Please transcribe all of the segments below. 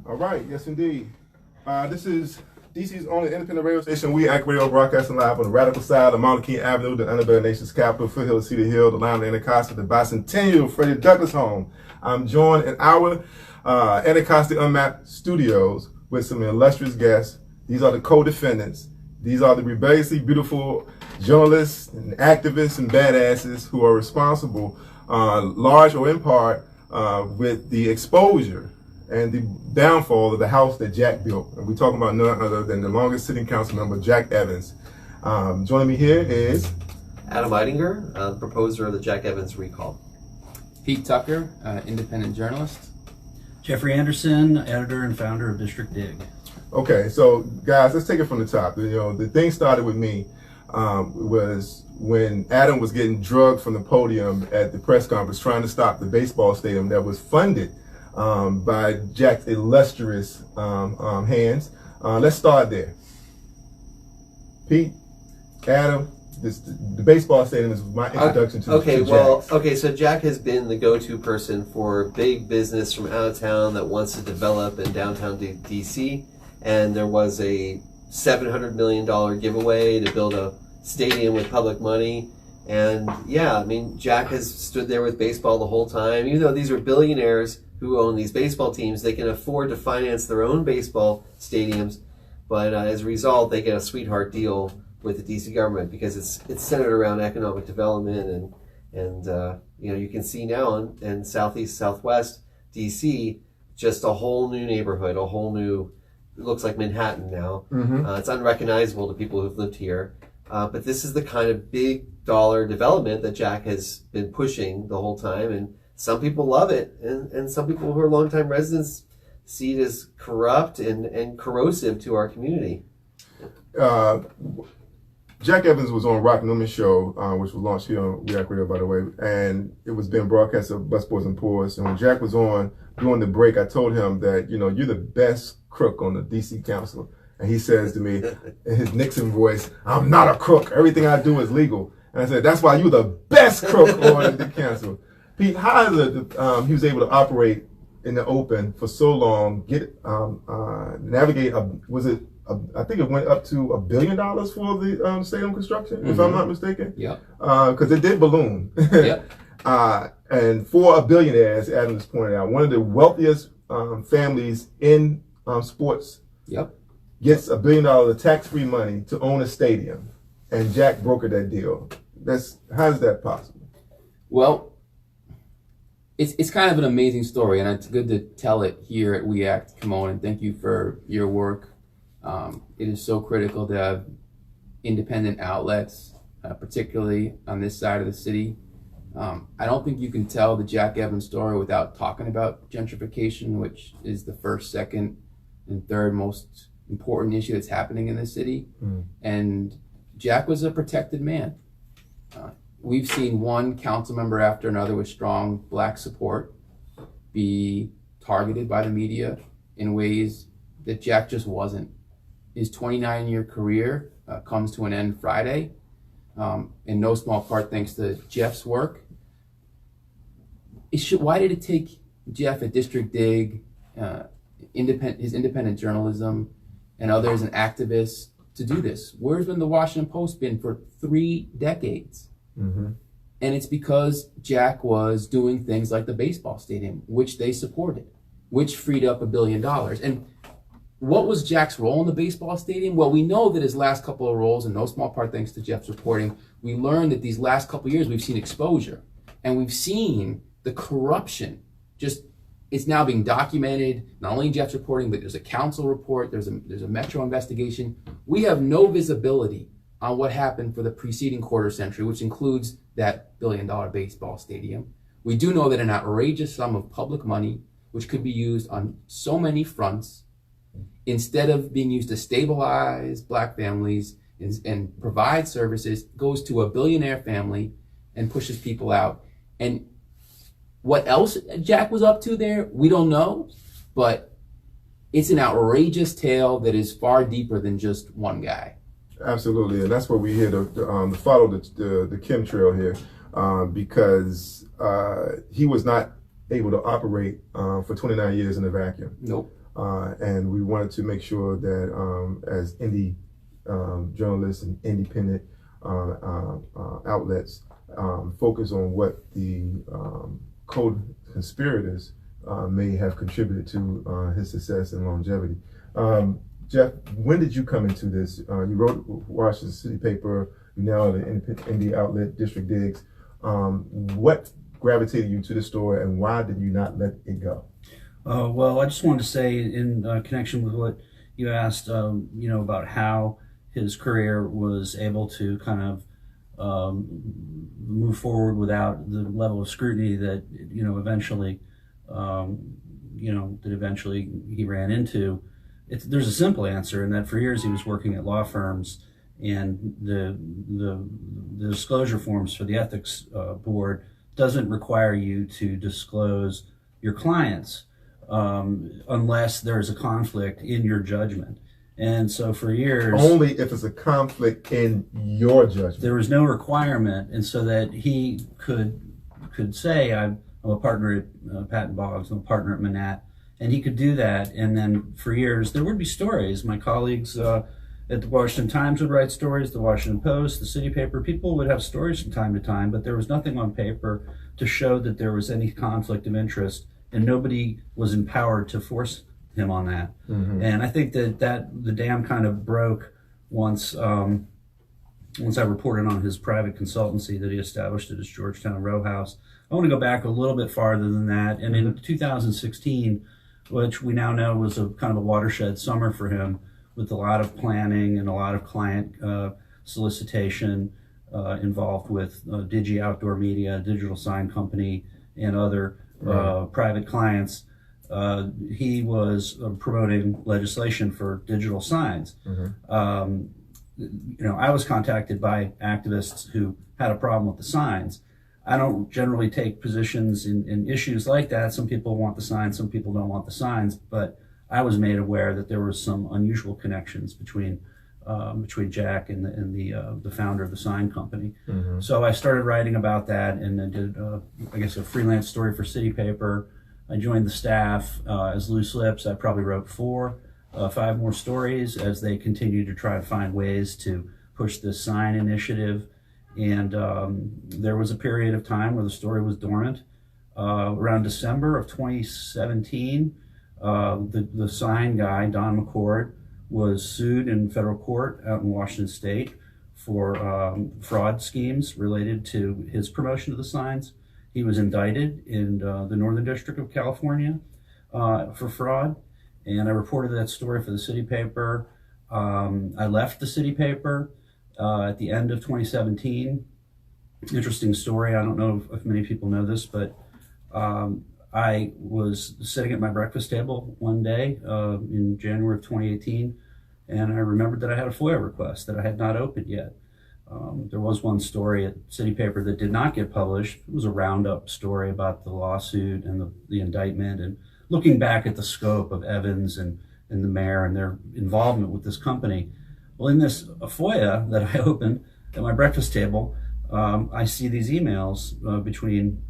All right, yes indeed. This is DC's only independent radio station. We act radio broadcasting live on the radical side of Mountain King Avenue, the Annabelle Nation's capital, Foothill, Cedar Hill, the line of Anacostia, the bicentennial Freddie Douglass home. I'm joined in our Anacostia Unmapped studios with some illustrious guests. These are the co-defendants. These are the rebelliously beautiful journalists and activists and badasses who are responsible, large or in part, with the exposure and the downfall of the house that Jack built. And we're talking about none other than the longest sitting council member, Jack Evans. Joining me here is Adam Eidinger, proposer of the Jack Evans recall. Pete Tucker, independent journalist. Jeffrey Anderson, editor and founder of District Dig. Okay, so guys, let's take it from the top. You know, the thing started with me was when Adam was getting drugged from the podium at the press conference trying to stop the baseball stadium that was funded by Jack's illustrious hands. Let's start there. Pete, Adam, the baseball stadium is my introduction to Jack. So Jack has been the go-to person for big business from out of town that wants to develop in downtown DC. And there was a $700 million giveaway to build a stadium with public money. And yeah, I mean, Jack has stood there with baseball the whole time. Even though these are billionaires who own these baseball teams, they can afford to finance their own baseball stadiums. But as a result, they get a sweetheart deal with the DC government because it's centered around economic development. And you know, you can see now in southeast, southwest DC, just a whole new neighborhood, a whole new, it looks like Manhattan now. Mm-hmm. It's unrecognizable to people who've lived here. But this is the kind of big dollar development that Jack has been pushing the whole time. And some people love it. And some people who are longtime residents see it as corrupt and corrosive to our community. Jack Evans was on Rock Newman Show, which was launched here on React Radio, by the way. And it was being broadcast at Busboys and Poors. And when Jack was on during the break, I told him that, you know, you're the best crook on the DC Council. And he says to me in his Nixon voice, I'm not a crook. Everything I do is legal. And I said, that's why you're the best crook on the council. Pete, how is it he was able to operate in the open for so long, navigate, I think it went up to $1 billion for the stadium construction, if I'm not mistaken? Yeah. Because it did balloon. Yep. And for a billionaire, as Adam just pointed out, one of the wealthiest families in sports. Yep. Gets $1 billion of tax-free money to own a stadium, and Jack brokered that deal. How is that possible? Well, it's kind of an amazing story, and it's good to tell it here at We Act. Come on, and thank you for your work. It is so critical to have independent outlets, particularly on this side of the city. I don't think you can tell the Jack Evans story without talking about gentrification, which is the first, second, and third most important issue that's happening in the city. And Jack was a protected man. We've seen one council member after another with strong black support be targeted by the media in ways that Jack just wasn't. His 29-year career comes to an end Friday, in no small part thanks to Jeff's work. Why did it take Jeff at District Dig, his independent journalism, and others and activists to do this? Where's been the Washington Post been for 3 decades? Mm-hmm. And it's because Jack was doing things like the baseball stadium, which they supported, which freed up $1 billion. And what was Jack's role in the baseball stadium? Well, we know that his last couple of roles, in no small part thanks to Jeff's reporting, we learned that these last couple of years we've seen exposure. And we've seen the corruption it's now being documented, not only in Jeff's reporting, but there's a council report, there's a Metro investigation. We have no visibility on what happened for the preceding quarter century, which includes that $1 billion baseball stadium. We do know that an outrageous sum of public money, which could be used on so many fronts, instead of being used to stabilize black families and provide services, goes to a billionaire family and pushes people out. And what else Jack was up to there, we don't know, but it's an outrageous tale that is far deeper than just one guy. Absolutely, and that's what we hear to follow the chemtrail here, because he was not able to operate for 29 years in a vacuum. Nope. and we wanted to make sure that as indie journalists and independent outlets focus on what the co-conspirators may have contributed to his success and longevity. Jeff, when did you come into this? You wrote Washington City paper, you now the indie outlet, District Digs. What gravitated you to the story, and why did you not let it go? Well, I just wanted to say, in connection with what you asked, about how his career was able to kind of move forward without the level of scrutiny that eventually he ran into. There's a simple answer, in that for years he was working at law firms, and the disclosure forms for the ethics board doesn't require you to disclose your clients unless there's a conflict in your judgment. And so for years, only if it's a conflict in your judgment, there was no requirement, and so that he could say, I'm a partner at Patton Boggs, I'm a partner at Manat, and he could do that. And then for years there would be stories. My colleagues at the Washington Times would write stories, the Washington Post, the City Paper. People would have stories from time to time, but there was nothing on paper to show that there was any conflict of interest, and nobody was empowered to force him on that. Mm-hmm. And I think that the dam kind of broke once I reported on his private consultancy that he established at his Georgetown row house. I want to go back a little bit farther than that. And in 2016, which we now know was a kind of a watershed summer for him, with a lot of planning and a lot of client solicitation involved with Digi Outdoor Media, digital sign company, and other private clients. He was promoting legislation for digital signs. Mm-hmm. I was contacted by activists who had a problem with the signs. I don't generally take positions in issues like that. Some people want the signs, some people don't want the signs, but I was made aware that there were some unusual connections between Jack and the founder of the sign company. Mm-hmm. So I started writing about that, and I did a freelance story for City Paper. I joined the staff as Loose Lips. I probably wrote 5 more stories as they continued to try to find ways to push this sign initiative. And there was a period of time where the story was dormant. Around December of 2017, the sign guy, Don McCord, was sued in federal court out in Washington State for fraud schemes related to his promotion of the signs. He was indicted in the Northern District of California for fraud, and I reported that story for the City Paper. I left the City Paper at the end of 2017. Interesting story. I don't know if many people know this, but I was sitting at my breakfast table one day in January of 2018, and I remembered that I had a FOIA request that I had not opened yet. There was one story at City Paper that did not get published. It was a roundup story about the lawsuit and the indictment, and looking back at the scope of Evans and the mayor and their involvement with this company. Well, in this FOIA that I opened at my breakfast table, I see these emails between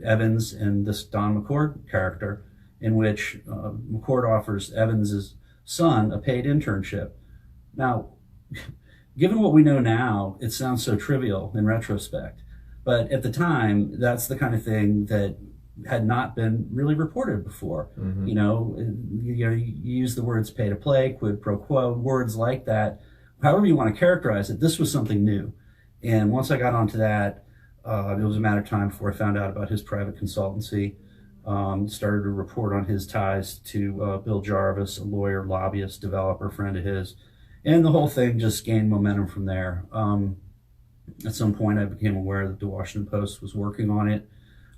Evans and this Don McCord character, in which McCord offers Evans's son a paid internship. Now, given what we know now, it sounds so trivial in retrospect, but at the time, that's the kind of thing that had not been really reported before. Mm-hmm. You use the words pay to play, quid pro quo, words like that. However you want to characterize it, this was something new. And once I got onto that, it was a matter of time before I found out about his private consultancy. Started to report on his ties to Bill Jarvis, a lawyer, lobbyist, developer, friend of his. And the whole thing just gained momentum from there. At some point, I became aware that the Washington Post was working on it,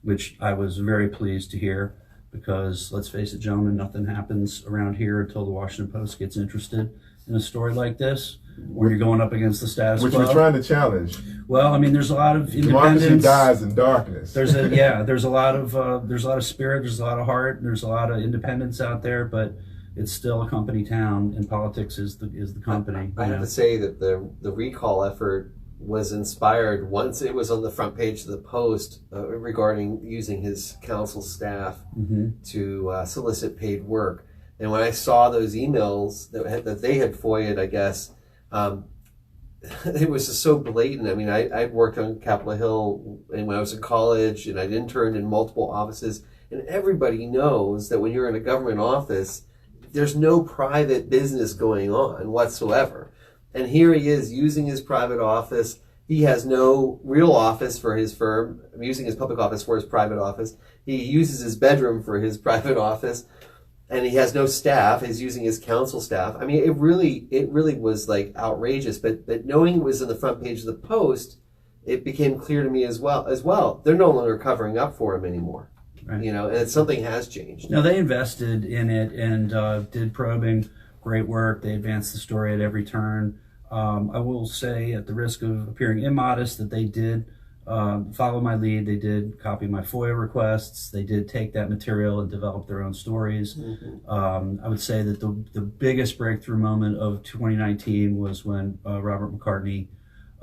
which I was very pleased to hear, because let's face it, gentlemen, nothing happens around here until the Washington Post gets interested in a story like this, where you're going up against the status quo. Which we're trying to challenge. Well, I mean, there's a lot of Democracy independence. dies in darkness. There's a lot of spirit, there's a lot of heart, there's a lot of independence out there, but it's still a company town, and politics is the company. I have to say that the recall effort was inspired once it was on the front page of the Post regarding using his council staff mm-hmm. to solicit paid work. And when I saw those emails that they had FOIA'd, I guess, it was just so blatant. I mean, I worked on Capitol Hill and when I was in college, and I'd interned in multiple offices, and everybody knows that when you're in a government office, there's no private business going on whatsoever. And here he is using his private office. He has no real office for his firm. I'm using his public office for his private office. He uses his bedroom for his private office, and he has no staff. He's using his council staff. I mean, it really was like outrageous. But knowing it was in the front page of the Post, it became clear to me as well. They're no longer covering up for him anymore. Right. You know, and something has changed. No, they invested in it and did probing, great work. They advanced the story at every turn. I will say, at the risk of appearing immodest, that they did follow my lead. They did copy my FOIA requests. They did take that material and develop their own stories. Mm-hmm. I would say that the biggest breakthrough moment of 2019 was when Robert McCartney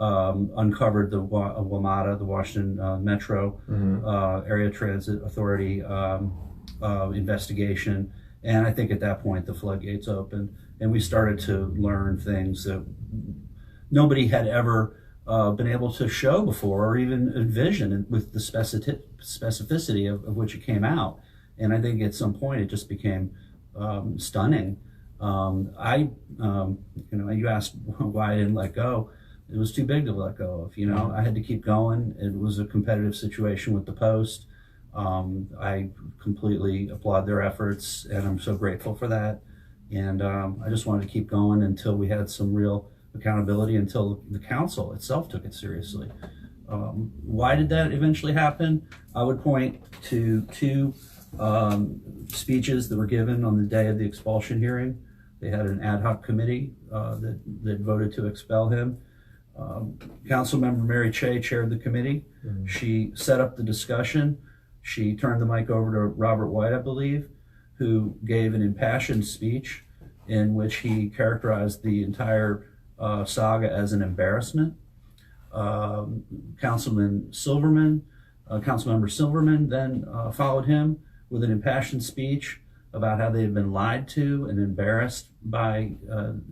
uncovered the WMATA, the Washington Metro Area Transit Authority investigation. And I think at that point the floodgates opened, and we started to learn things that nobody had ever been able to show before or even envision with the specificity of which it came out. And I think at some point it just became stunning. You asked why I didn't let go. It was too big to let go of. I had to keep going. It was a competitive situation with the Post. I completely applaud their efforts, and I'm so grateful for that. And I just wanted to keep going until we had some real accountability, until the council itself took it seriously. Why did that eventually happen? I would point to two speeches that were given on the day of the expulsion hearing. They had an ad hoc committee that voted to expel him. Councilmember Mary Che chaired the committee. Mm-hmm. She set up the discussion. She turned the mic over to Robert White, I believe, who gave an impassioned speech in which he characterized the entire saga as an embarrassment. Councilmember Silverman then followed him with an impassioned speech about how they had been lied to and embarrassed by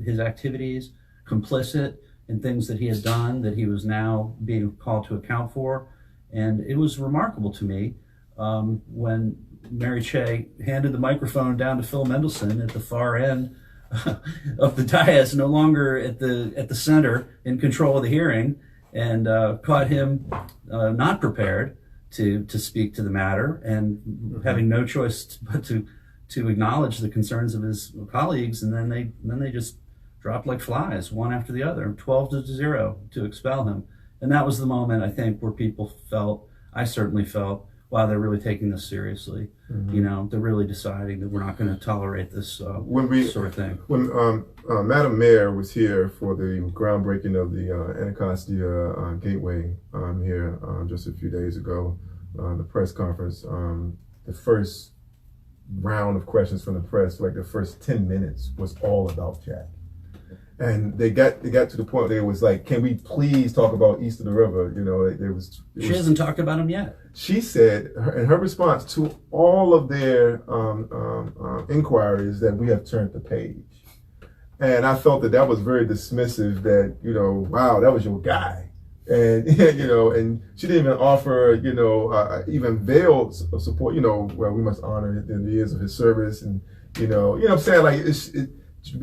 his activities, complicit in things that he had done that he was now being called to account for. And it was remarkable to me when Mary Che handed the microphone down to Phil Mendelson at the far end of the dais, no longer at the center in control of the hearing, and caught him not prepared to speak to the matter, and having no choice but to acknowledge the concerns of his colleagues. And then they just dropped like flies, one after the other, 12-0 to expel him. And that was the moment, I think, where people felt, I certainly felt, wow, they're really taking this seriously. Mm-hmm. They're really deciding that we're not going to tolerate this sort of thing. When Madam Mayor was here for the groundbreaking of the Anacostia Gateway here just a few days ago, the press conference, the first round of questions from the press, like the first 10 minutes, was all about Jack. And they got to the point where it was like, can we please talk about east of the river? She hasn't talked about him yet. She said, in her response to all of their inquiries, that we have turned the page. And I felt that was very dismissive, that, wow, that was your guy. And, and she didn't even offer, even veiled support, where we must honor the years of his service. And, what I'm saying? Like, it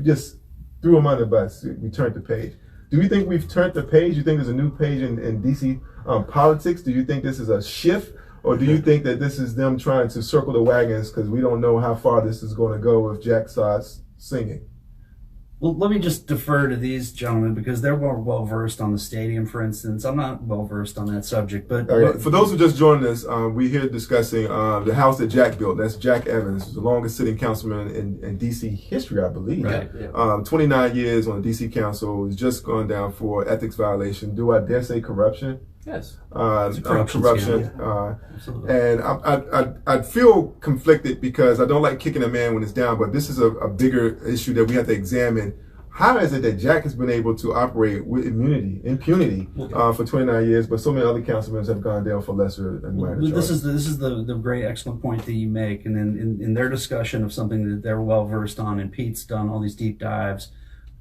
just threw him under the bus. We turned the page. Do you think we've turned the page? Do you think there's a new page in DC politics? Do you think this is a shift? Or do you think that this is them trying to circle the wagons because we don't know how far this is going to go if Jack starts singing? Well, let me just defer to these gentlemen because they're more well-versed on the stadium, for instance. I'm not well-versed on that subject. But for those who just joined us, we're here discussing the house that Jack built. That's Jack Evans, the longest sitting councilman in D.C. history, I believe. Right, yeah. 29 years on the D.C. Council. He's just gone down for ethics violation. Do I dare say corruption? Yes. Corruption. Yeah. And I feel conflicted because I don't like kicking a man when it's down, but this is a bigger issue that we have to examine how is it that Jack has been able to operate with impunity for 29 years, but so many other councilmen have gone down for lesser and minor charges? This is the great excellent point that you make, and then in their discussion of something that they're well versed on, and Pete's done all these deep dives,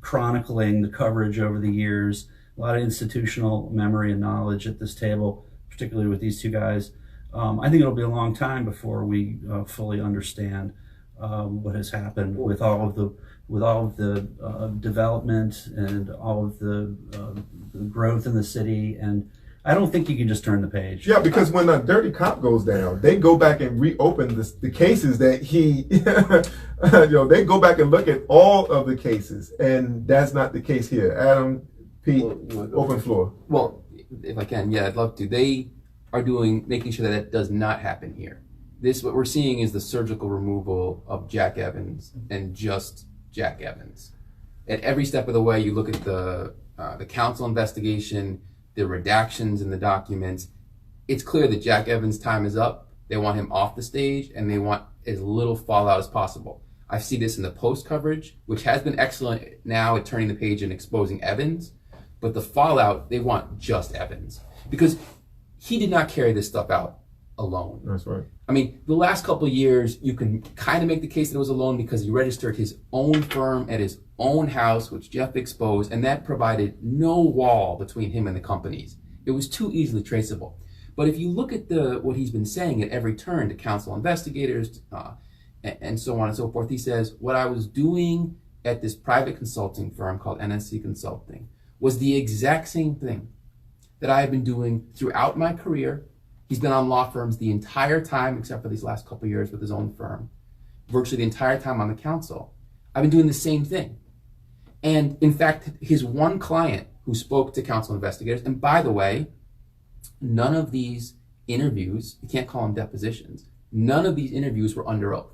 chronicling the coverage over the years, a lot of institutional memory and knowledge at this table, particularly with these two guys. I think it'll be a long time before we fully understand what has happened with all of the development and all of the growth in the city. And I don't think you can just turn the page. Yeah, because when a dirty cop goes down, they go back and reopen the cases that he, they go back and look at all of the cases, and that's not the case here. Adam, Pete, open floor. Well, if I can, yeah, I'd love to. They are making sure that does not happen here. What we're seeing is the surgical removal of Jack Evans and just Jack Evans. At every step of the way, you look at the council investigation, the redactions in the documents. It's clear that Jack Evans' time is up. They want him off the stage, and they want as little fallout as possible. I see this in the post coverage, which has been excellent now at turning the page and exposing Evans. But the fallout, they want just Evans. Because he did not carry this stuff out alone. That's right. I mean, the last couple of years, you can kind of make the case that it was alone because he registered his own firm at his own house, which Jeff exposed, and that provided no wall between him and the companies. It was too easily traceable. But if you look at what he's been saying at every turn to council investigators and so on and so forth, he says, what I was doing at this private consulting firm called NSC Consulting was the exact same thing that I have been doing throughout my career. He's been on law firms the entire time, except for these last couple of years with his own firm. Virtually the entire time on the council. I've been doing the same thing. And in fact, his one client who spoke to council investigators, and by the way, none of these interviews, you can't call them depositions, none of these interviews were under oath,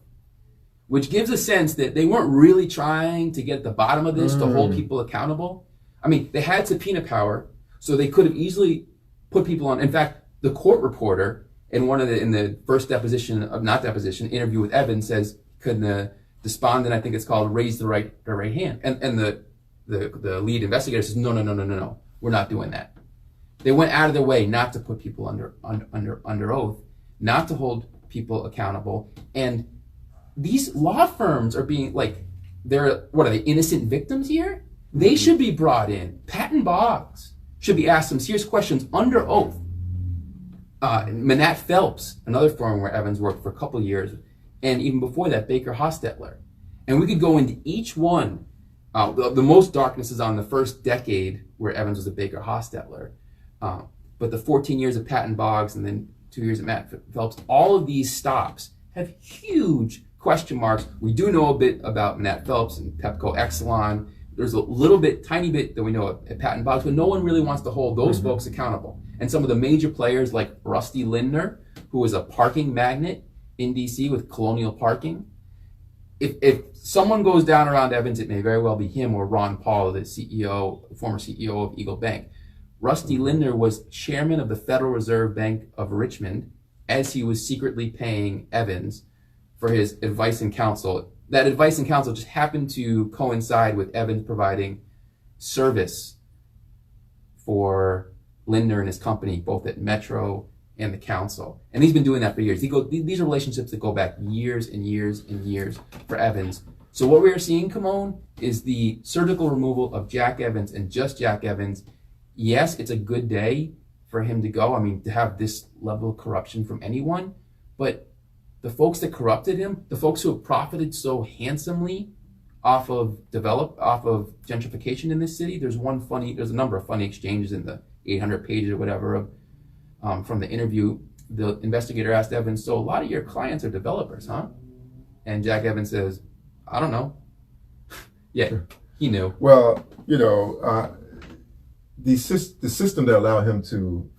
which gives a sense that they weren't really trying to get at the bottom of this to hold people accountable. I mean, they had subpoena power, so they could have easily put people on. In fact, the court reporter in the first interview with Evans says, could the despondent, I think it's called, raise the right hand? And the lead investigator says, no, we're not doing that. They went out of their way not to put people under oath, not to hold people accountable. And these law firms are being what are they, innocent victims here? They should be brought in. Patton Boggs should be asked some serious questions under oath. Manat Phelps, another firm where Evans worked for a couple of years, and even before that, Baker Hostetler. And we could go into each one. The most darkness is on the first decade where Evans was a Baker Hostetler. But the 14 years of Patton Boggs and then 2 years of Matt Phelps, all of these stops have huge question marks. We do know a bit about Manat Phelps and Pepco Exelon. There's a little bit, tiny bit that we know at Patton Boggs, but no one really wants to hold those folks accountable. And some of the major players like Rusty Lindner, who was a parking magnate in DC with Colonial Parking. If someone goes down around Evans, it may very well be him or Ron Paul, the former CEO of Eagle Bank. Rusty Lindner was chairman of the Federal Reserve Bank of Richmond as he was secretly paying Evans for his advice and counsel. That advice and counsel just happened to coincide with Evans providing service for Lindner and his company, both at Metro and the council. And he's been doing that for years. These are relationships that go back years and years and years for Evans. So what we are seeing, Kimon, is the surgical removal of Jack Evans and just Jack Evans. Yes, it's a good day for him to go. I mean, to have this level of corruption from anyone. But the folks that corrupted him, the folks who have profited so handsomely off of gentrification in this city, there's a number of funny exchanges in the 800 pages or whatever from the interview. The investigator asked Evans, so a lot of your clients are developers, huh? And Jack Evans says, I don't know. Yeah, he knew. Well, the system that allowed him to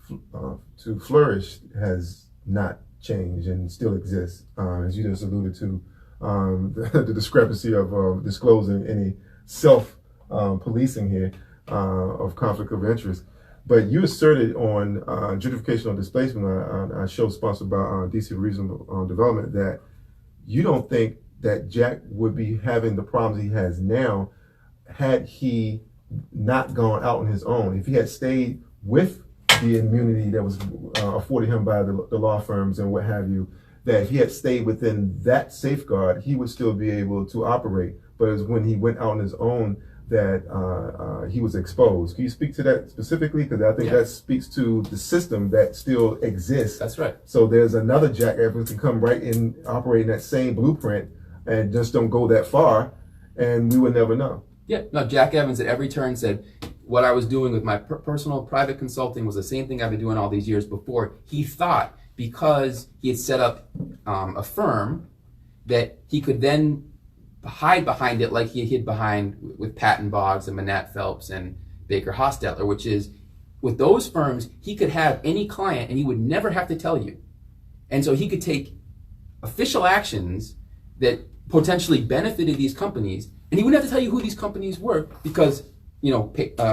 flourish has not changed and still exists, as you just alluded to. The discrepancy of disclosing any self-policing here of conflict of interest. But you asserted on gentrification or displacement, a show sponsored by DC Regional Development, that you don't think that Jack would be having the problems he has now had he not gone out on his own, if he had stayed with the immunity that was afforded him by the law firms and what have you, that if he had stayed within that safeguard, he would still be able to operate. But it was when he went out on his own that he was exposed. Can you speak to that specifically? Because I think that speaks to the system that still exists. That's right. So there's another Jack Evans can come right in, operate in that same blueprint, and just don't go that far, and we would never know. Yeah, no, Jack Evans at every turn said, what I was doing with my personal private consulting was the same thing I've been doing all these years before. He thought because he had set up a firm that he could then hide behind it like he hid behind with Patton Boggs and Manat Phelps and Baker Hostetler, which is with those firms, he could have any client and he would never have to tell you. And so he could take official actions that potentially benefited these companies, and he wouldn't have to tell you who these companies were because,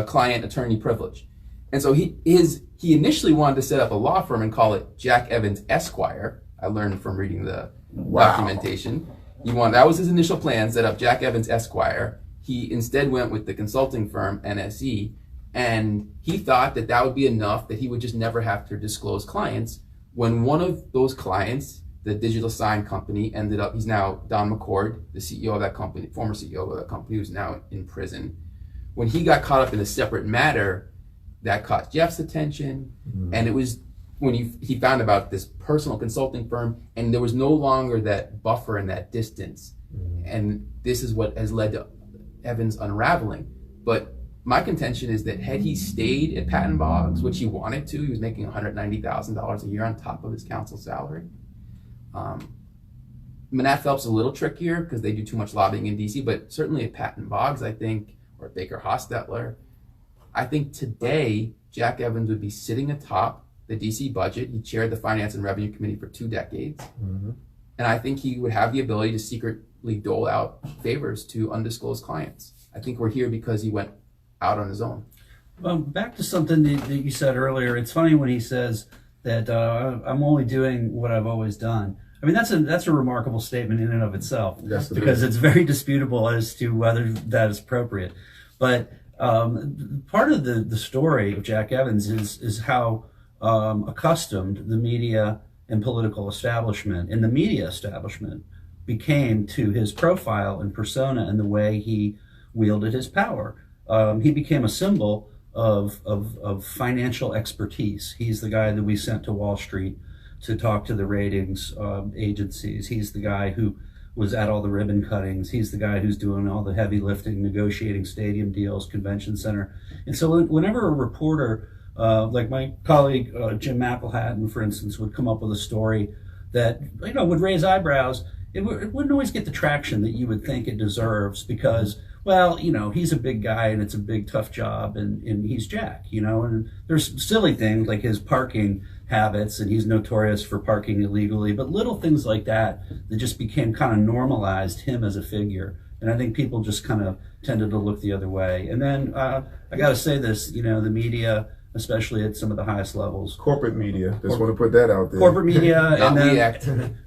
client attorney privilege. And so he initially wanted to set up a law firm and call it Jack Evans Esquire. I learned from reading the documentation. That was his initial plan, set up Jack Evans Esquire. He instead went with the consulting firm NSE, and he thought that that would be enough, that he would just never have to disclose clients. When one of those clients, the digital sign company, ended up, he's now Don McCord, the CEO of that company, former CEO of that company, who's now in prison. When he got caught up in a separate matter, that caught Jeff's attention, and it was when he found about this personal consulting firm, and there was no longer that buffer and that distance. And this is what has led to Evans unraveling. But my contention is that had he stayed at Patton Boggs, which he wanted to, he was making $190,000 a year on top of his counsel salary. Manat Phelps is a little trickier because they do too much lobbying in DC, but certainly at Patton Boggs, I think, or Baker Hostetler, I think today Jack Evans would be sitting atop the DC budget. He chaired the Finance and Revenue Committee for 2 decades. And I think he would have the ability to secretly dole out favors to undisclosed clients. I think we're here because he went out on his own. Back to something that you said earlier. It's funny when he says that I'm only doing what I've always done. I mean, that's a remarkable statement in and of itself, because it's very disputable as to whether that is appropriate. But part of the story of Jack Evans is how accustomed the media and political establishment and the media establishment became to his profile and persona and the way he wielded his power. He became a symbol of financial expertise. He's the guy that we sent to Wall Street to talk to the ratings agencies. He's the guy who was at all the ribbon cuttings. He's the guy who's doing all the heavy lifting, negotiating stadium deals, convention center. And so whenever a reporter, like my colleague Jim McElhatton, for instance, would come up with a story that would raise eyebrows, it wouldn't always get the traction that you would think it deserves because, well, he's a big guy and it's a big tough job and he's Jack, and there's silly things like his parking habits, and he's notorious for parking illegally, but little things like that just became kind of normalized him as a figure. And I think people just kind of tended to look the other way. And then I got to say this, the media, especially at some of the highest levels. Corporate media, just want to put that out there. Corporate media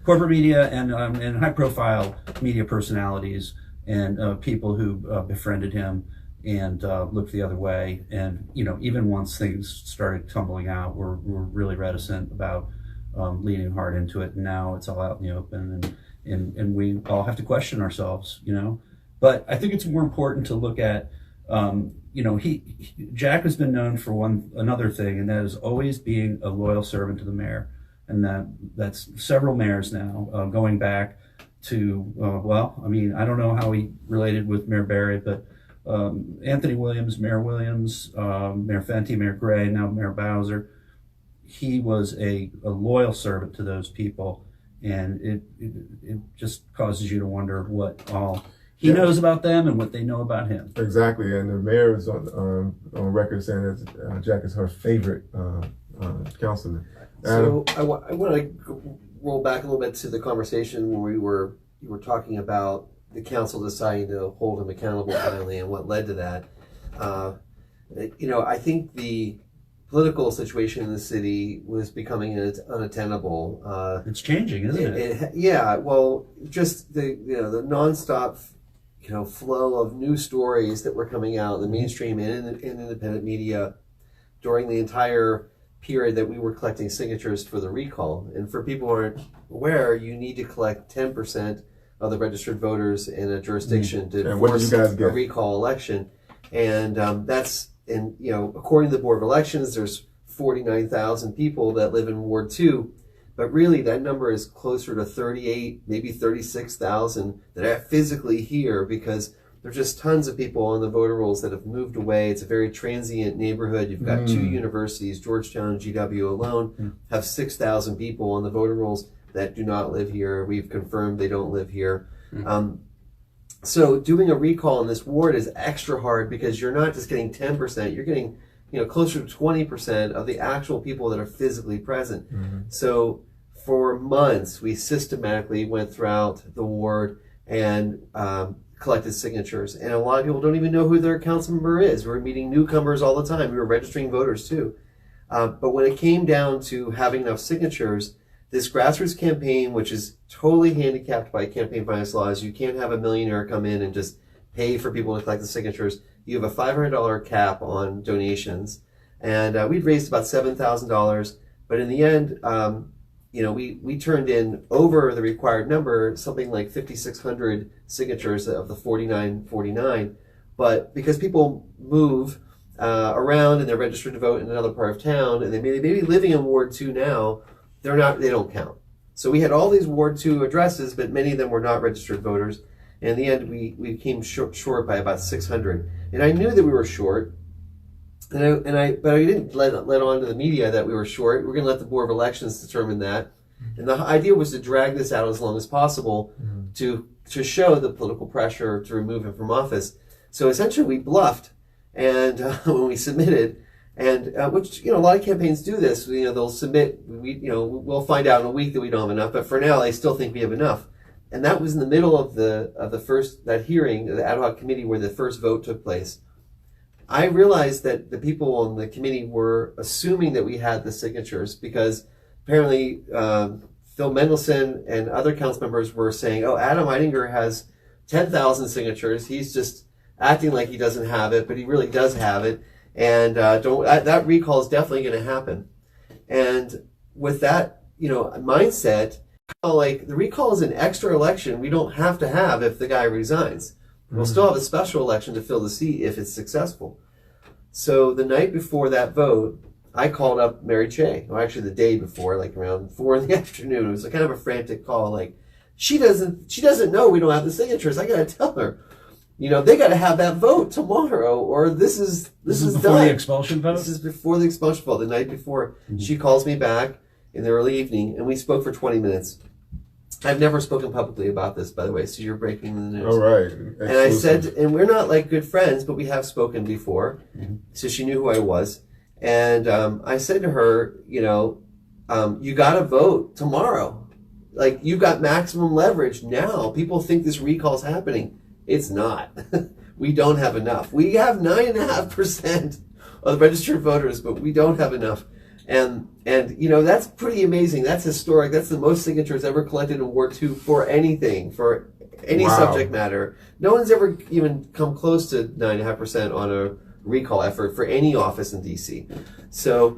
corporate media and high-profile media personalities and people who befriended him and looked the other way. And, even once things started tumbling out, we're really reticent about leaning hard into it. And now it's all out in the open and we all have to question ourselves, But I think it's more important to look at, Jack has been known for another thing, and that is always being a loyal servant to the mayor. And that's several mayors now, going back to, I don't know how he related with Mayor Barry, but Anthony Williams, Mayor Williams, Mayor Fenty, Mayor Gray, now Mayor Bowser, he was a loyal servant to those people, and it just causes you to wonder what all he knows about them and what they know about him. Exactly, and the mayor is on record saying that Jack is her favorite councilman. So I want to roll back a little bit to the conversation where you were talking about the council deciding to hold him accountable finally and what led to that. I think the political situation in the city was becoming unattainable. It's changing, isn't it? Yeah. Well, just the nonstop flow of new stories that were coming out in the mainstream and in independent media during the entire period that we were collecting signatures for the recall. And for people who aren't aware, you need to collect 10% of the registered voters in a jurisdiction to force a recall election. And according to the Board of Elections, there's 49,000 people that live in Ward 2, but really that number is closer to 38, maybe 36,000 that are physically here, because there's just tons of people on the voter rolls that have moved away. It's a very transient neighborhood. You've got 2 universities, Georgetown and GW alone, have 6,000 people on the voter rolls that do not live here. We've confirmed they don't live here. So doing a recall in this ward is extra hard, because you're not just getting 10%, you're getting closer to 20% of the actual people that are physically present. So for months, we systematically went throughout the ward and collected signatures. And a lot of people don't even know who their council member is. We were meeting newcomers all the time. We were registering voters too. But when it came down to having enough signatures, this grassroots campaign, which is totally handicapped by campaign finance laws, you can't have a millionaire come in and just pay for people to collect the signatures. You have a $500 cap on donations. And we'd raised about $7,000. But in the end, we turned in over the required number, something like 5,600 signatures of the 4,949. But because people move around and they're registered to vote in another part of town, and they may be living in Ward 2 now, they don't count. So we had all these Ward 2 addresses, but many of them were not registered voters. And in the end, we came short by about 600. And I knew that we were short. But I didn't let on to the media that we were short. We're going to let the Board of Elections determine that. And the idea was to drag this out as long as possible to show the political pressure to remove him from office. So essentially we bluffed, and when we submitted, and which a lot of campaigns do this. They'll submit. We'll find out in a week that we don't have enough, but for now they still think we have enough. And that was in the middle of that hearing, the ad hoc committee where the first vote took place. I realized that the people on the committee were assuming that we had the signatures, because apparently Phil Mendelson and other council members were saying, "Oh, Adam Eidinger has 10,000 signatures. He's just acting like he doesn't have it, but he really does have it." And that recall is definitely going to happen. And with that, mindset, like the recall is an extra election we don't have to have if the guy resigns. We'll still have a special election to fill the seat if it's successful. So the night before that vote, I called up Mary Che, or actually the day before, like around 4 in the afternoon. It was kind of a frantic call. Like, she doesn't know we don't have the signatures. I got to tell her. They got to have that vote tomorrow, or this is before done. The expulsion vote? This is before the expulsion vote, the night before. She calls me back in the early evening, and we spoke for 20 minutes. I've never spoken publicly about this, by the way, so you're breaking the news. All right. Exclusive. And I said, and we're not like good friends, but we have spoken before, so she knew who I was. And I said to her, you got to vote tomorrow. Like, you've got maximum leverage now. People think this recall's happening. It's not. We don't have enough. We have 9.5% of the registered voters, but we don't have enough. And that's pretty amazing. That's historic. That's the most signatures ever collected in Ward 2 for anything, for any subject matter. No one's ever even come close to 9.5% on a recall effort for any office in DC. So,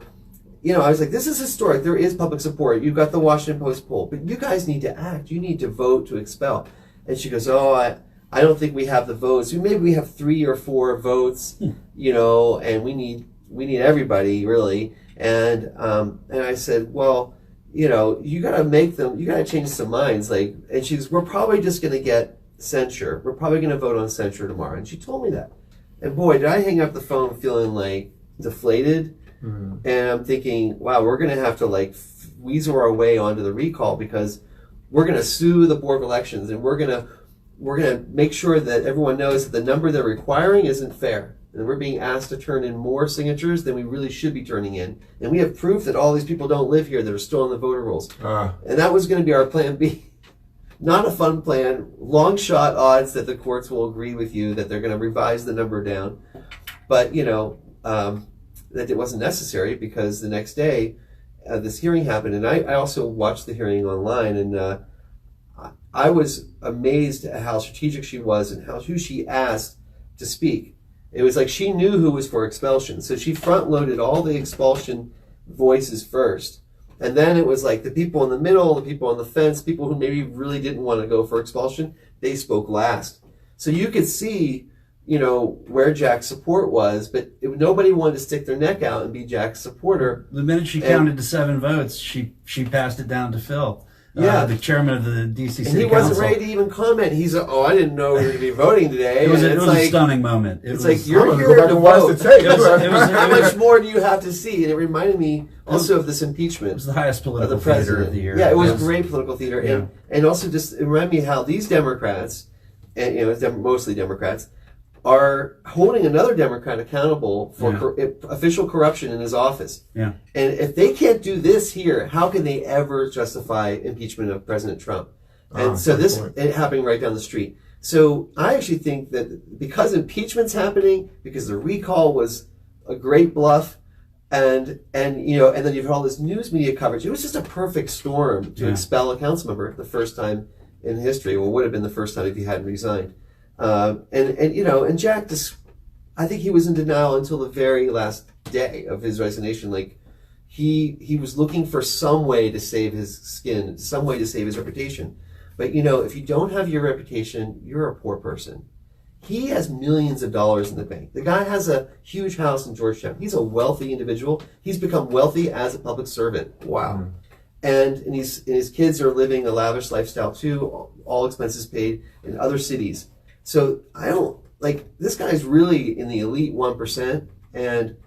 I was like, this is historic. There is public support. You've got the Washington Post poll, but you guys need to act. You need to vote to expel. And she goes, I don't think we have the votes. Maybe we have 3 or 4 votes, and we need everybody really. And I said, well, you got to change some minds. Like, and she goes, we're probably just going to get censure. We're probably going to vote on censure tomorrow. And she told me that. And boy, did I hang up the phone feeling like deflated. And I'm thinking, wow, we're going to have to like weasel our way onto the recall, because we're going to sue the Board of Elections, and we're going to make sure that everyone knows that the number they're requiring isn't fair. And we're being asked to turn in more signatures than we really should be turning in. And we have proof that all these people don't live here that are still on the voter rolls. And that was going to be our plan B. Not a fun plan. Long shot odds that the courts will agree with you that they're going to revise the number down. But, that it wasn't necessary, because the next day this hearing happened. And I also watched the hearing online. And I was amazed at how strategic she was and who she asked to speak. It was like she knew who was for expulsion. So she front-loaded all the expulsion voices first. And then it was like the people in the middle, the people on the fence, people who maybe really didn't want to go for expulsion, they spoke last. So you could see, where Jack's support was, but nobody wanted to stick their neck out and be Jack's supporter. The minute she counted to 7 votes, she passed it down to Phil. The chairman of the DC City Council. And he wasn't ready to even comment. He's like, I didn't know we were going to be voting today. It was a stunning moment. It's like, you're here to vote. How much more do you have to see? And it reminded me also of this impeachment. It was the highest political theater of the year. Yeah, it was great political theater. Yeah. And also just it reminded me how these Democrats, and mostly Democrats, are holding another Democrat accountable for official corruption in his office. Yeah. And if they can't do this here, how can they ever justify impeachment of President Trump? And so this is happening right down the street. So I actually think that because impeachment's happening, because the recall was a great bluff, and then you've had all this news media coverage, it was just a perfect storm to expel a council member the first time in history. Well, it would have been the first time if he hadn't resigned. And Jack just, I think he was in denial until the very last day of his resignation. Like he was looking for some way to save his skin, some way to save his reputation. But if you don't have your reputation, you're a poor person. He has millions of dollars in the bank. The guy has a huge house in Georgetown. He's a wealthy individual. He's become wealthy as a public servant. Wow. And his kids are living a lavish lifestyle too, all expenses paid in other cities. So this guy's really in the elite 1%, and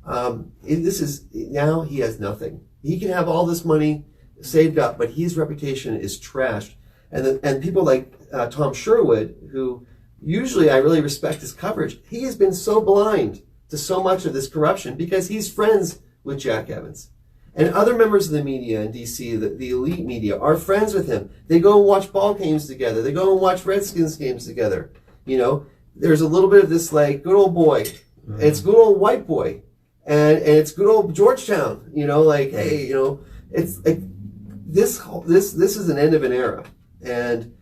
now he has nothing. He can have all this money saved up, but his reputation is trashed. And people like Tom Sherwood, who usually I really respect his coverage, he has been so blind to so much of this corruption because he's friends with Jack Evans. And other members of the media in D.C., the elite media, are friends with him. They go and watch ball games together. They go and watch Redskins games together. There's a little bit of this like good old boy. Mm-hmm. It's good old white boy. And it's good old Georgetown. Hey, it's like this is an end of an era. And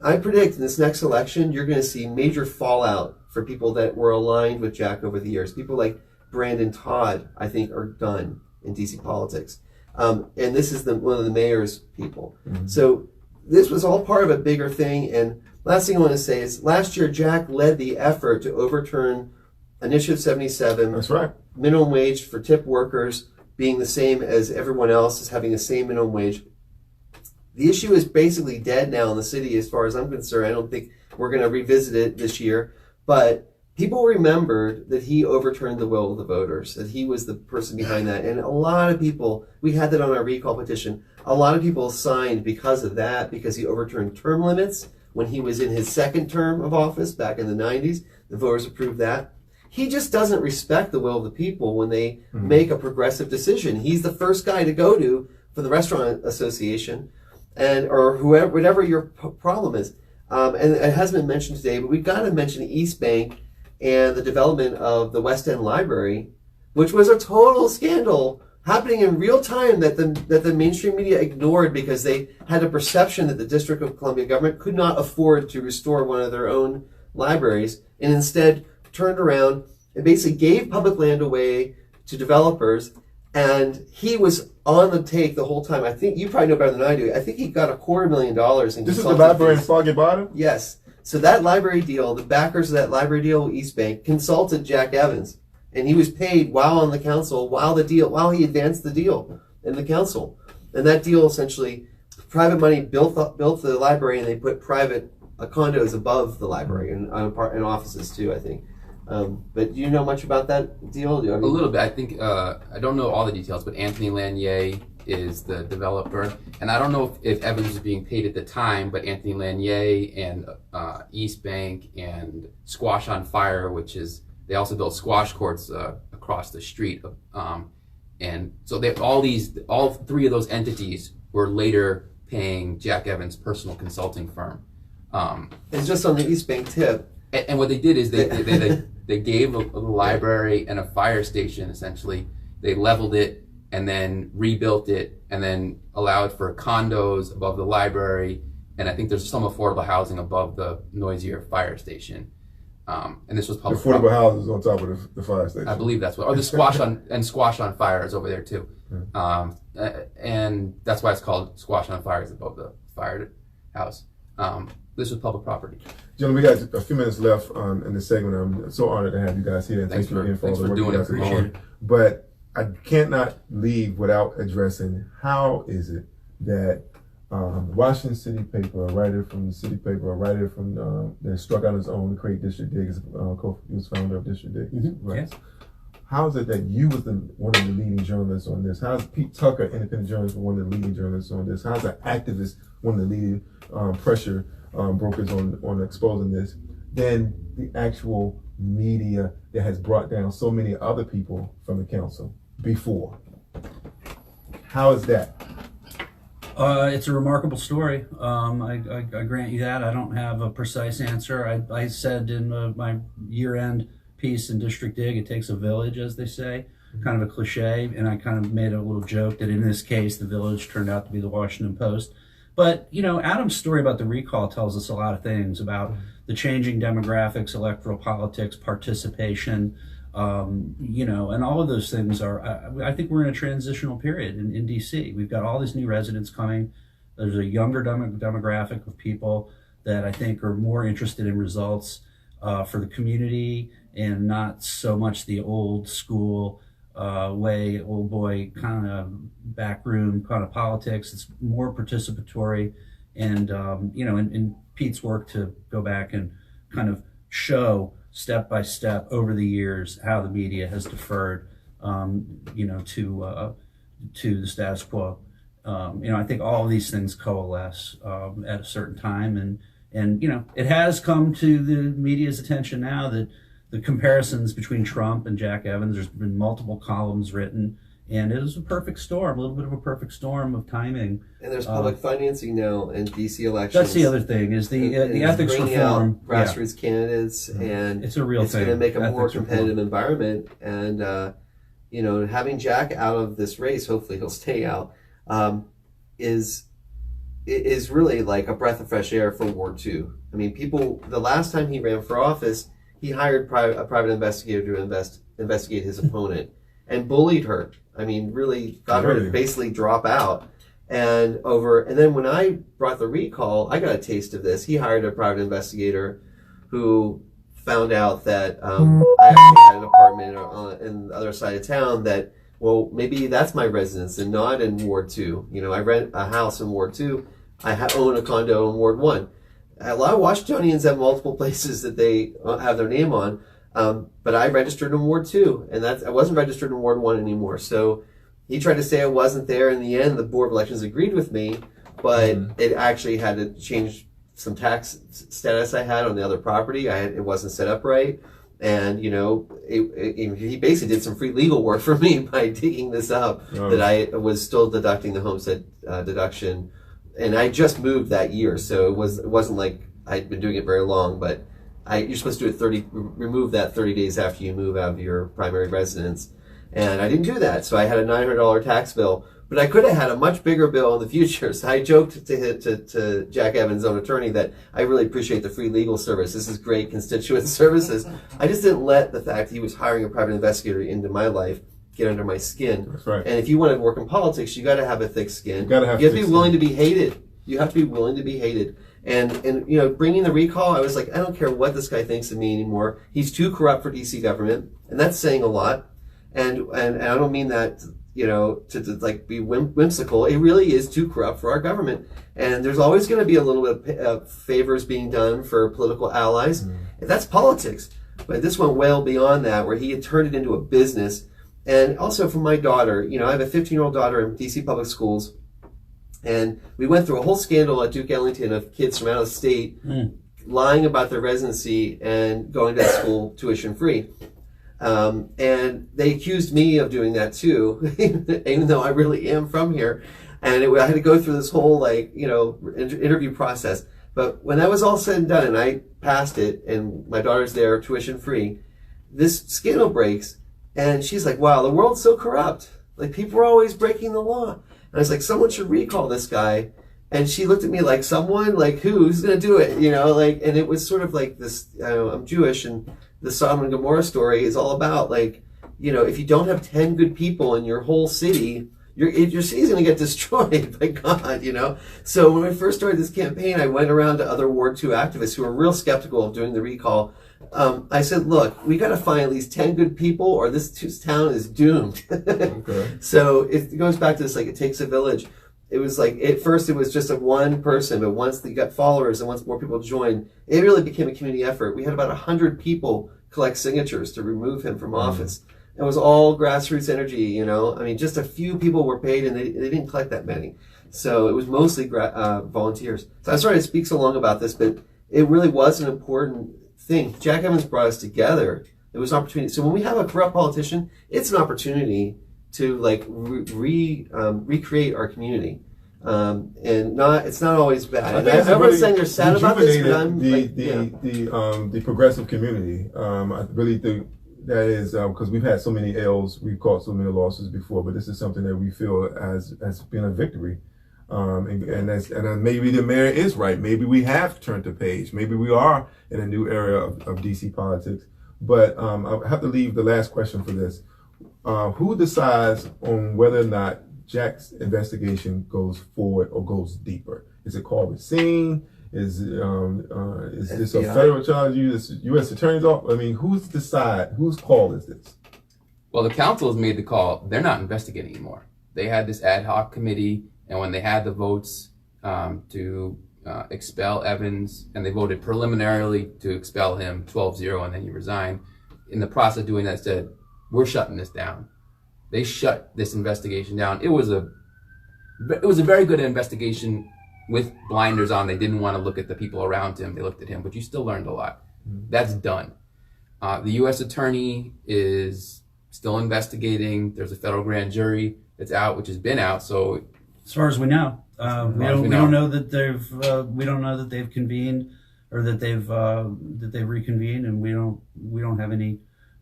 I predict in this next election, you're going to see major fallout for people that were aligned with Jack over the years. People like Brandon Todd, I think, are done in DC politics. And this is one of the mayor's people. Mm-hmm. So this was all part of a bigger thing. And last thing I want to say is last year, Jack led the effort to overturn Initiative 77. That's right. Minimum wage for tip workers being the same as everyone else, is having the same minimum wage. The issue is basically dead now in the city as far as I'm concerned. I don't think we're going to revisit it this year. But people remembered that he overturned the will of the voters, that he was the person behind that. And a lot of people, we had that on our recall petition, a lot of people signed because of that, because he overturned term limits when he was in his second term of office back in the 90s. The voters approved that. He just doesn't respect the will of the people when they make a progressive decision. He's the first guy to go to for the Restaurant Association or whoever, whatever your problem is. And it hasn't been mentioned today, but we've got to mention East Bank and the development of the West End Library, which was a total scandal happening in real time that the mainstream media ignored because they had a perception that the District of Columbia government could not afford to restore one of their own libraries, and instead turned around and basically gave public land away to developers. And he was on the take the whole time. I think you probably know better than I do. I think he got $250,000 in This is the library in Foggy Bottom? Yes. So that library deal, the backers of that library deal, East Bank, consulted Jack Evans. And he was paid while on the council, while he advanced the deal in the council. And that deal essentially, private money built the library, and they put private condos above the library and offices too, I think. But do you know much about that deal? A little bit. I think I don't know all the details, but Anthony Lanier is the developer, and I don't know if Evans was being paid at the time, but Anthony Lanier and East Bank and Squash on Fire, they also built squash courts across the street, and so all three of those entities were later paying Jack Evans' personal consulting firm. It's just on the East Bank tip. And what they did is they gave a library and a fire station, essentially. They leveled it and then rebuilt it and then allowed for condos above the library and I think there's some affordable housing above the noisier fire station. And this was public Affordable houses on top of the fire station. I believe that's what, or the Squash on Fire is over there too. And that's why it's called Squash on Fire, is above the firehouse. This was public property. Gentlemen, we got a few minutes left in this segment. I'm so honored to have you guys here, and thank you again for all the work you guys are doing. But I cannot leave without addressing, how is it that Washington City paper, a writer from the city paper, a writer from that struck out his own to create District Dig, he was founder of District Dig. Right. Yes. How is it that you was one of the leading journalists on this? How is Pete Tucker, independent journalist, one of the leading journalists on this? How is an activist one of the leading pressure brokers on exposing this? Then the actual media that has brought down so many other people from the council before. How is that? It's a remarkable story. I grant you that. I don't have a precise answer. I said in my year-end piece in District Dig, it takes a village, as they say, kind of a cliche, and I kind of made a little joke that in this case, the village turned out to be the Washington Post. But, you know, Adam's story about the recall tells us a lot of things about the changing demographics, electoral politics, participation, you know, and all of those things are, I think we're in a transitional period in DC. We've got all these new residents coming. There's a younger demographic of people that I think are more interested in results for the community, and not so much the old school way, old boy kind of backroom kind of politics. It's more participatory, and you know, in Pete's work to go back and kind of show step by step over the years how the media has deferred, you know, to the status quo. You know, I think all of these things coalesce at a certain time, and you know, it has come to the media's attention now that the comparisons between Trump and Jack Evans, there's been multiple columns written, and it was a perfect storm, a little bit of a perfect storm of timing. And there's public financing now in DC elections. That's the other thing, is the ethics reform. Grassroots candidates, and it's a real thing. It's going to make a more competitive environment. And, you know, having Jack out of this race, hopefully he'll stay out, is really like a breath of fresh air for Ward 2. I mean, the last time he ran for office, he hired a private investigator to investigate his opponent and bullied her. I mean, really got her to basically drop out. And then when I brought the recall, I got a taste of this. He hired a private investigator who found out that I actually had an apartment in the other side of town that, well, maybe that's my residence and not in Ward 2. You know, I rent a house in Ward 2. I own a condo in Ward 1. A lot of Washingtonians have multiple places that they have their name on, but I registered in Ward 2, and I wasn't registered in Ward 1 anymore. So he tried to say I wasn't there. In the end, the Board of Elections agreed with me, but it actually had to change some tax status I had on the other property. It wasn't set up right. And, you know, he basically did some free legal work for me by digging this up, that I was still deducting the homestead deduction. And I just moved that year, so it wasn't like I'd been doing it very long, but you're supposed to do it remove that 30 days after you move out of your primary residence. And I didn't do that, so I had a $900 tax bill, but I could have had a much bigger bill in the future. So I joked to Jack Evans' own attorney that I really appreciate the free legal service. This is great constituent services. I just didn't let the fact he was hiring a private investigator into my life get under my skin. That's right. And if you want to work in politics, you got to have a thick skin. You have to be willing to be hated. You have to be willing to be hated. And you know, bringing the recall, I was like, I don't care what this guy thinks of me anymore. He's too corrupt for DC government, and that's saying a lot. And I don't mean that, you know, to like be whimsical. It really is too corrupt for our government. And there's always going to be a little bit of favors being done for political allies. And that's politics. But this went well beyond that, where he had turned it into a business. And also for my daughter, you know, I have a 15-year-old daughter in DC public schools, and we went through a whole scandal at Duke Ellington of kids from out of state lying about their residency and going to school tuition free. And they accused me of doing that too, even though I really am from here. And I had to go through this whole, like, you know, interview process. But when that was all said and done and I passed it and my daughter's there tuition free, this scandal breaks. And she's like, wow, the world's so corrupt. Like, people are always breaking the law. And I was like, someone should recall this guy And she looked at me like, someone? Like, who's going to do it? You know, like, and it was sort of like this, I'm Jewish, and the Sodom and Gomorrah story is all about, like, you know, if you don't have 10 good people in your whole city, your city's going to get destroyed by God, you know? So when we first started this campaign, I went around to other Ward 2 activists who were real skeptical of doing the recall. I said, look, we got to find at least 10 good people or this town is doomed. Okay. So it goes back to this, like, it takes a village. It was like, at first it was just a one person, but once you got followers and once more people joined, it really became a community effort. We had about 100 people collect signatures to remove him from office. It was all grassroots energy, you know. I mean, just a few people were paid and they didn't collect that many. So it was mostly volunteers. So I'm sorry to speak so long about this, but it really was an important thing. Jack Evans brought us together. It was an opportunity. So when we have a corrupt politician, it's an opportunity to like recreate our community, and it's not always bad. Everyone's saying they're sad about this, but I'm the progressive community. I really think that is because we've had so many L's, we've caught so many losses before, but this is something that we feel as being a victory. And maybe the mayor is right. Maybe we have turned the page. Maybe we are in a new era of DC politics. But I have to leave the last question for this. Who decides on whether or not Jack's investigation goes forward or goes deeper? Is it called Racine? Is this a federal charge? U.S. Attorney's Office? I mean, whose call is this? Well, the council has made the call. They're not investigating anymore. They had this ad hoc committee, and when they had the votes to expel Evans, and they voted preliminarily to expel him 12-0, and then he resigned. In the process of doing that, said, we're shutting this down. They shut this investigation down. It was a very good investigation with blinders on. They didn't want to look at the people around him. They looked at him, but you still learned a lot. That's done. The U.S. attorney is still investigating. There's a federal grand jury that's out, which has been out. So, as far as we know, we don't know that they've convened or that they've reconvened, and we don't have any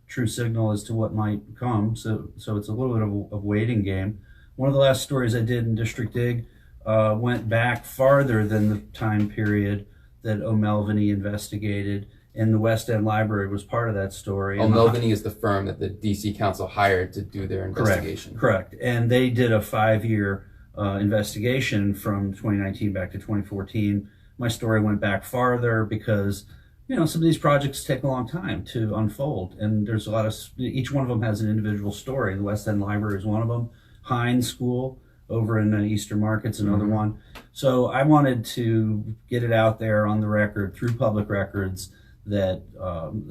true signal as to what might come. So it's a little bit of a waiting game. One of the last stories I did in District Dig went back farther than the time period that O'Melveny investigated, and the West End Library was part of that story. O'Melveny is the firm that the DC Council hired to do their investigation. Correct. And they did a 5-year investigation from 2019 back to 2014. My story went back farther because, you know, some of these projects take a long time to unfold, and there's a lot of, each one of them has an individual story. The West End Library is one of them. Hines School over in Eastern Market's another one. So I wanted to get it out there on the record through public records that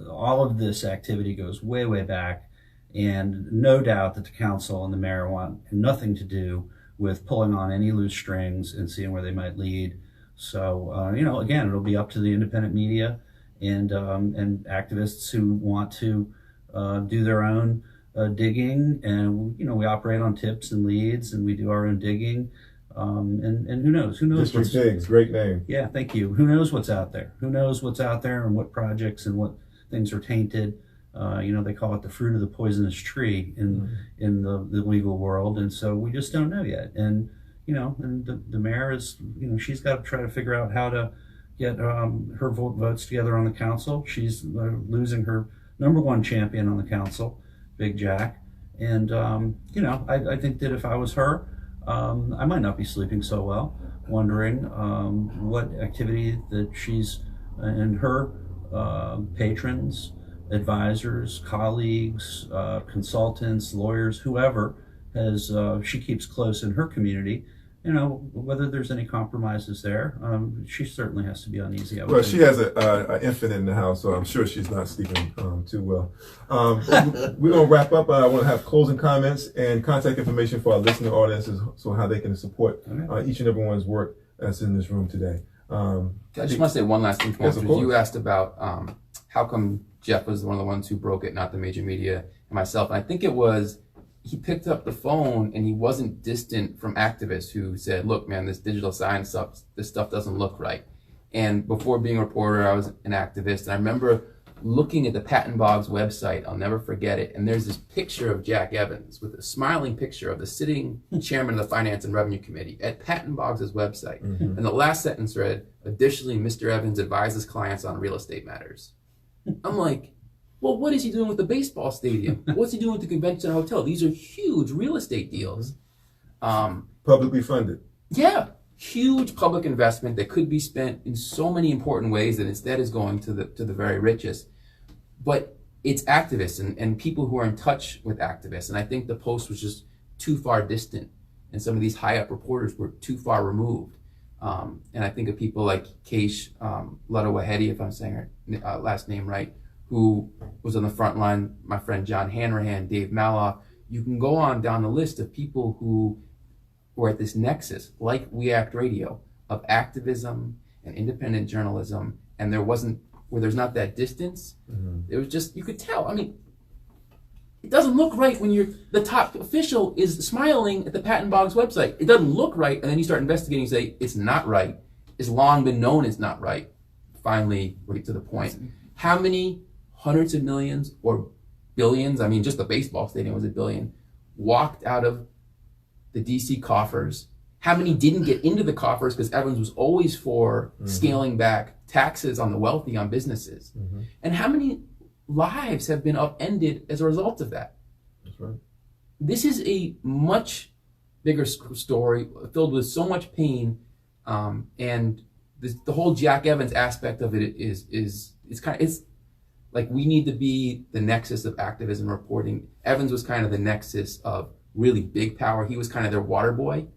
all of this activity goes way, way back, and no doubt that the council and the mayor want nothing to do with pulling on any loose strings and seeing where they might lead. So, you know, again, it'll be up to the independent media and activists who want to do their own digging, and you know, we operate on tips and leads, and we do our own digging, and who knows District Digs, great name. Yeah, thank you. Who knows what's out there? Who knows what's out there and what projects and what things are tainted? You know, they call it the fruit of the poisonous tree in the legal world, and so we just don't know yet. And you know, and the mayor is, you know, she's got to try to figure out how to get her votes together on the council. She's losing her #1 champion on the council, Big Jack. And, you know, I think that if I was her, I might not be sleeping so well, wondering what activity that she's and her patrons, advisors, colleagues, consultants, lawyers, whoever she keeps close in her community. You know, whether there's any compromises there, she certainly has to be uneasy. Well, she has an infant in the house, so I'm sure she's not sleeping too well. We're going to wrap up. I want to have closing comments and contact information for our listening audiences, so how they can support each and every one's work that's in this room today. I just want to say one last thing. Yes, you asked about how come Jeff was one of the ones who broke it, not the major media and myself. And I think it was, he picked up the phone and he wasn't distant from activists who said, look, man, this digital sign stuff, this stuff doesn't look right. And before being a reporter, I was an activist. And I remember looking at the Patton Boggs website, I'll never forget it. And there's this picture of Jack Evans with a smiling picture of the sitting chairman of the Finance and Revenue Committee at Patton Boggs' website. And the last sentence read, "Additionally, Mr. Evans advises clients on real estate matters." I'm like, well, what is he doing with the baseball stadium? What's he doing with the convention hotel? These are huge real estate deals. Publicly funded. Yeah. Huge public investment that could be spent in so many important ways that instead is going to the very richest. But it's activists and people who are in touch with activists. And I think the Post was just too far distant, and some of these high up reporters were too far removed. And I think of people like Keish Ludawahedi, if I'm saying her last name right, who was on the front line, my friend John Hanrahan, Dave Maloff. You can go on down the list of people who were at this nexus, like We Act Radio, of activism and independent journalism, and there's not that distance. It was just, you could tell. I mean, it doesn't look right when the top official is smiling at the Patton Boggs website. It doesn't look right, and then you start investigating and say, it's not right. It's long been known it's not right. Finally, we get to the point. How many hundreds of millions or billions, I mean, just the baseball stadium was $1 billion, walked out of the DC coffers? How many didn't get into the coffers because Evans was always for scaling back taxes on the wealthy, on businesses? And how many lives have been upended as a result of that? That's right. This is a much bigger story filled with so much pain, and the whole Jack Evans aspect of it is like we need to be the nexus of activism reporting. Evans was kind of the nexus of really big power. He was kind of their water boy.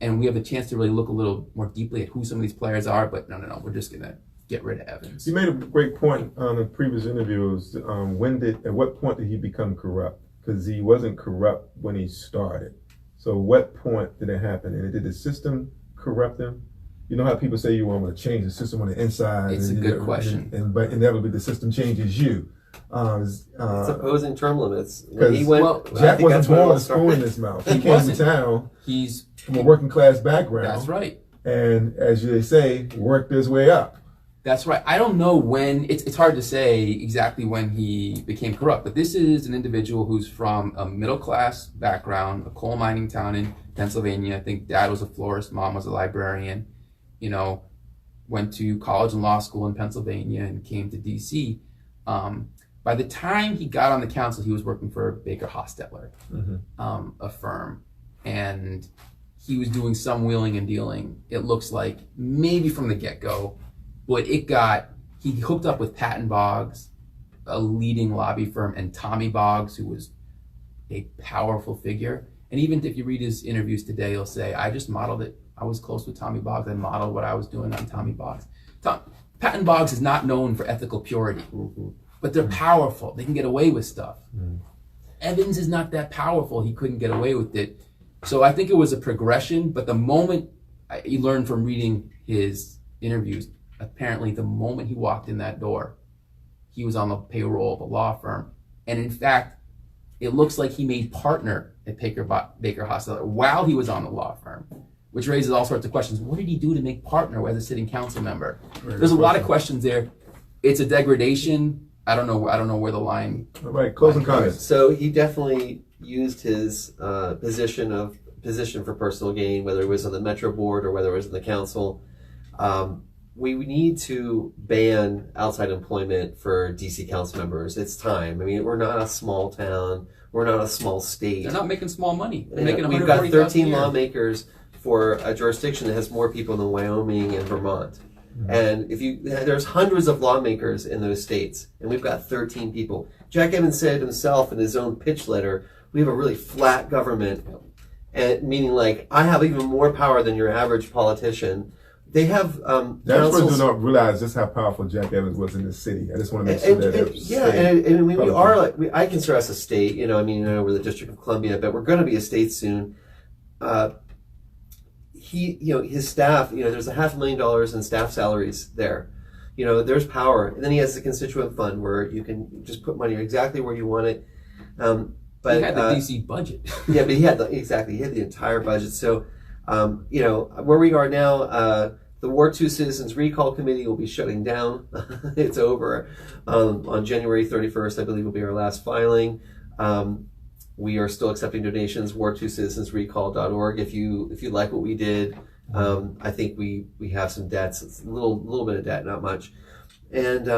And we have a chance to really look a little more deeply at who some of these players are, but no, we're just gonna get rid of Evans. You made a great point on the previous interviews. At what point did he become corrupt? Because he wasn't corrupt when he started. So what point did it happen? And did the system corrupt him? You know how people say you want to change the system on the inside? It's a good question. But inevitably the system changes you. It's opposing term limits. Jack wasn't born with a spoon in his mouth. He came to town. He's from a working class background. That's right. And as they say, worked his way up. That's right. I don't know when, it's hard to say exactly when he became corrupt, but this is an individual who's from a middle class background, a coal mining town in Pennsylvania. I think dad was a florist, mom was a librarian, went to college and law school in Pennsylvania and came to DC. By the time he got on the council, he was working for Baker Hostetler, a firm, and he was doing some wheeling and dealing, it looks like, maybe from the get-go, but he hooked up with Patton Boggs, a leading lobby firm, and Tommy Boggs, who was a powerful figure. And even if you read his interviews today, he'll say, I just modeled it. I was close with Tommy Boggs. I modeled what I was doing on Tommy Boggs. Patton Boggs is not known for ethical purity, but they're powerful. They can get away with stuff. Evans is not that powerful. He couldn't get away with it. So I think it was a progression, but the moment you learned from reading his interviews, apparently the moment he walked in that door, he was on the payroll of a law firm. And in fact, it looks like he made partner at Baker Hostetler while he was on the law firm, which raises all sorts of questions. What did he do to make partner as a sitting council member? There's a lot of questions there. It's a degradation. I don't know where the line. All right, closing comments. So he definitely used his position for personal gain, whether it was on the Metro Board or whether it was in the council. We need to ban outside employment for DC council members. It's time. I mean, we're not a small town. We're not a small state. They're not making small money. They're making We've got 13 lawmakers for a jurisdiction that has more people than Wyoming and Vermont. And there's hundreds of lawmakers in those states, and we've got 13 people. Jack Evans said himself in his own pitch letter, we have a really flat government, and meaning like I have even more power than your average politician. They have That's where do not realize just how powerful Jack Evans was in this city. I just want to make sure and we are like I consider us a state. We're the District of Columbia, but we're going to be a state soon. His staff, there's $500,000 in staff salaries there. There's power. And then he has the constituent fund where you can just put money exactly where you want it. But he had the DC budget. Yeah, but he had the entire budget. So, where we are now, The Ward 2 Citizens Recall Committee will be shutting down. It's over on January 31st, I believe, will be our last filing. We are still accepting donations. Ward2citizensrecall.org. If you like what we did, I think we have some debts. It's a little bit of debt, not much. And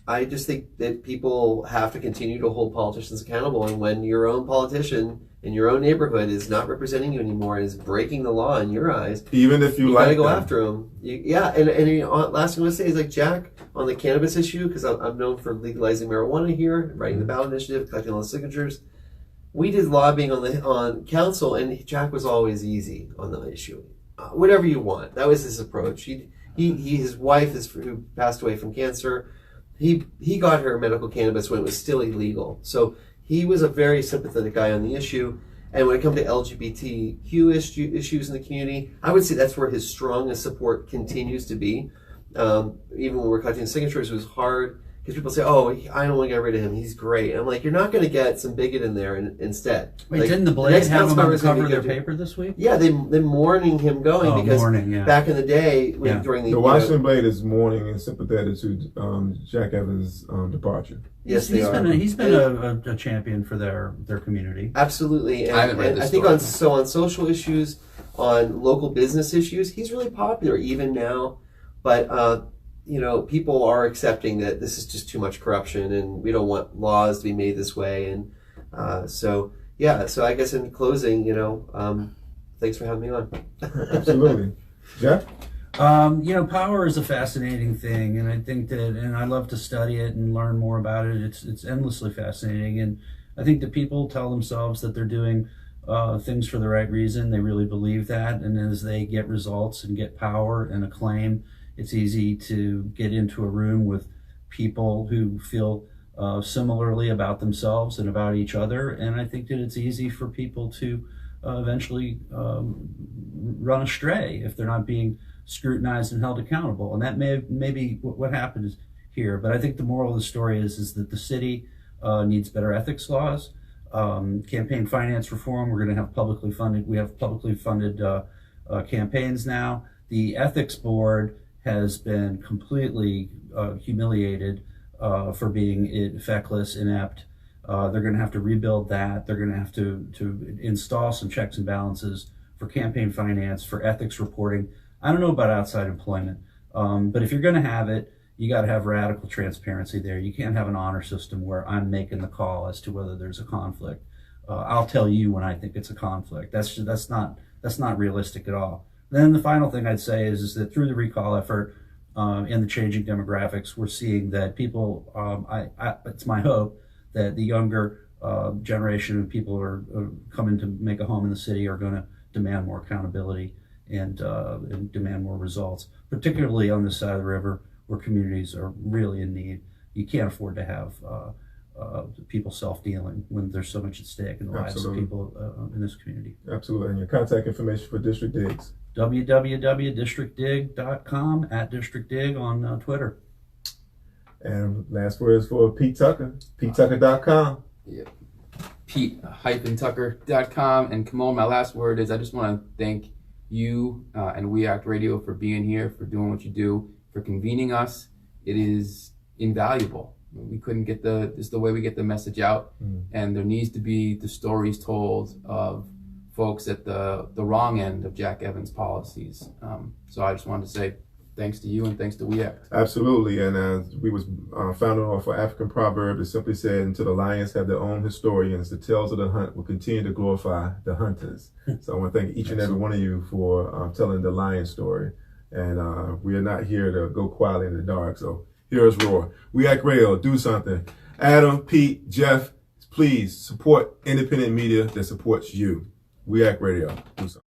I just think that people have to continue to hold politicians accountable. And when your own politician in your own neighborhood is not representing you anymore and is breaking the law in your eyes, even if you gotta go after him. Last thing I'm gonna say is like Jack on the cannabis issue, because I'm known for legalizing marijuana here, writing the ballot initiative, collecting all the signatures. We did lobbying on council, and Jack was always easy on the issue. Whatever you want, that was his approach. His wife who passed away from cancer. He got her medical cannabis when it was still illegal. So he was a very sympathetic guy on the issue. And when it comes to LGBTQ issues in the community, I would say that's where his strongest support continues to be. Even when we're collecting signatures, it was hard because people say, "Oh, I don't want to get rid of him. He's great." And I'm like, "You're not going to get some bigot in there instead." Wait, like, didn't the Blade have him on the cover of their paper this week? Yeah, they're mourning him going because back in the day, during the Washington Blade is mourning and sympathetic to Jack Evans' departure. Yes, he's been a champion for their community. Absolutely, and I think on social issues, on local business issues, he's really popular even now. But people are accepting that this is just too much corruption, and we don't want laws to be made this way. And so I guess in closing, thanks for having me on. Absolutely, Jeff. Power is a fascinating thing, and I think and I love to study it and learn more about it. It's endlessly fascinating, and I think that people tell themselves that they're doing things for the right reason. They really believe that, and as they get results and get power and acclaim, it's easy to get into a room with people who feel similarly about themselves and about each other, and I think that it's easy for people to eventually run astray if they're not being scrutinized and held accountable. And that may be what happened here. But I think the moral of the story is that the city needs better ethics laws, campaign finance reform. We're going to have publicly funded campaigns now. The ethics board has been completely humiliated for being feckless, inept. They're going to have to rebuild that. They're going to have to install some checks and balances for campaign finance, for ethics reporting. I don't know about outside employment, but if you're going to have it, you got to have radical transparency there. You can't have an honor system where I'm making the call as to whether there's a conflict. I'll tell you when I think it's a conflict. That's not realistic at all. Then the final thing I'd say is that through the recall effort and the changing demographics, we're seeing that people. It's my hope that the younger generation of people who are coming to make a home in the city are going to demand more accountability and demand more results, particularly on this side of the river where communities are really in need. You can't afford to have people self-dealing when there's so much at stake in the lives of people in this community. Absolutely. And your contact information for District Digs? www.districtdig.com, @districtdig on Twitter. And last words for Pete Tucker, PeteTucker.com. Yeah. Pete-Tucker.com. And Kamon, my last word is I just want to thank you and We Act Radio for being here, for doing what you do, for convening us. It is invaluable. We couldn't get this is the way we get the message out, and there needs to be the stories told of folks at the wrong end of Jack Evans' policies. So I just wanted to say thanks to you and thanks to We Act. Absolutely, and we was founded off an African proverb that simply said, "Until the lions have their own historians, the tales of the hunt will continue to glorify the hunters." So I want to thank each and every one of you for telling the lion story. And we are not here to go quietly in the dark. So here is Roar. We Act Radio, do something. Adam, Pete, Jeff, please support independent media that supports you. We Act Radio, do something.